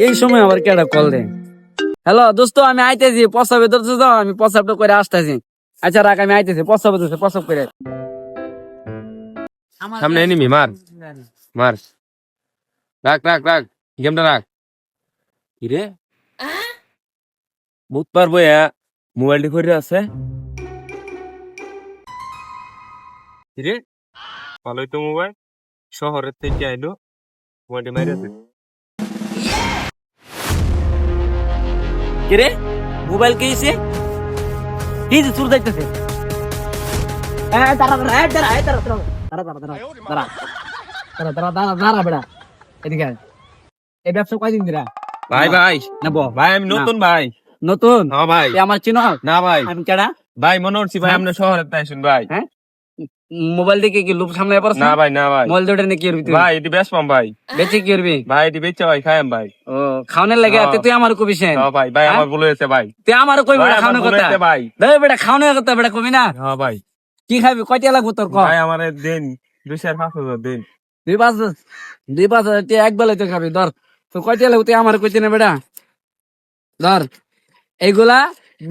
এই সময় আবার কেডা কল দেয়? হ্যালো দোস্ত, আমি আইতেছি, প্রস্তাবে ধরছো তো, আমি প্রস্তাবটা করে আসতেছি। আচ্ছা রাখ, আমি আইতেছি, প্রস্তাবে ধরছে, প্রস্তাব করে। সামনে এনিমি, মার মার। রাখ রাখ রাখ, গেমটা রাখ। কিরে বুঝ পারবো মোবাইলটি করে আছে। কিরে ভালোই তো মোবাইল, শহরের থেকে আইলো, মোবাইলটি মাইরে আছে। কিরে মোবাইল কে এসে কি যে চুর যাইতেছে? দাঁড়া দাঁড়া দাঁড়া দাঁড়া দাঁড়া দাঁড়া দাঁড়া দাঁড়া দাঁড়া দাঁড়া দাঁড়া দাঁড়া বেড়া, এদিকে আয়। এই ব্যবসা কয়দিন দিরা? ভাই ভাই নেবো ভাই, আমি নতুন ভাই। নতুন? হ্যাঁ ভাই। তুই আমার চিনো না ভাই আমি কেডা? ভাই, মনে হচ্ছে ভাই আপনি শহরের তাই শুন ভাই। হ্যাঁ, মোবাইল দেখে কি লোভ সামনে পড়ছ? না ভাই না ভাই মোবাইল দুটো নিয়ে কি করবি তুই? ভাই, এটি বেশ পাম ভাই। বেঁচে কি করবি? ভাই এটি বেচা ভাই, খাইম ভাই। ও খাওয়ানোর লাগে হ্যাঁ। তুই আমার কবি সেন? হ্যাঁ ভাই ভাই, আমার ভুল হয়েছে ভাই। তুই আমার কই ভাই, বেটা আমার খাওয়ানোর ভুল কথা? হয়েছে ভাই। দেখ বেটা খাওয়ানোর কথা বেটা কবি না। হ্যাঁ ভাই। কি খাবি, কয়টা লাগবো তোর? ক ভাই আমার দিন 2,500 দিন। 2-5 হাজার এক বেলায় তো খাবি, ধর। তো কয়টা লাগবো তুই আমার কইতে না বেটা, ধর। এইগুলা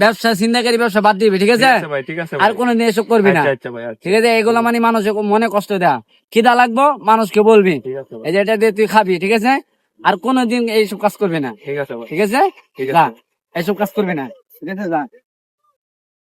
ব্যবসা, চিন্তাকারী ব্যবসা বাদ দিবি, ঠিক আছে? ঠিক আছে ভাই, ঠিক আছে আর ভাই। কোনো দিন এসব করবি না, আচ্ছা আচ্ছা ভাই, আচ্ছা। ঠিক আছে? এগুলা মানে মানুষের মনে কষ্ট দেয়া, খিদা লাগবো মানুষকে বলবি, ঠিক আছে ভাই, এই যে এটা দিয়ে তুই খাবি, ঠিক আছে? আর কোনোদিন এইসব কাজ করবি না, ঠিক আছে ভাই, ঠিক আছে? ঠিক যা, আছে। এইসব কাজ করবি না, ঠিক আছে? যা।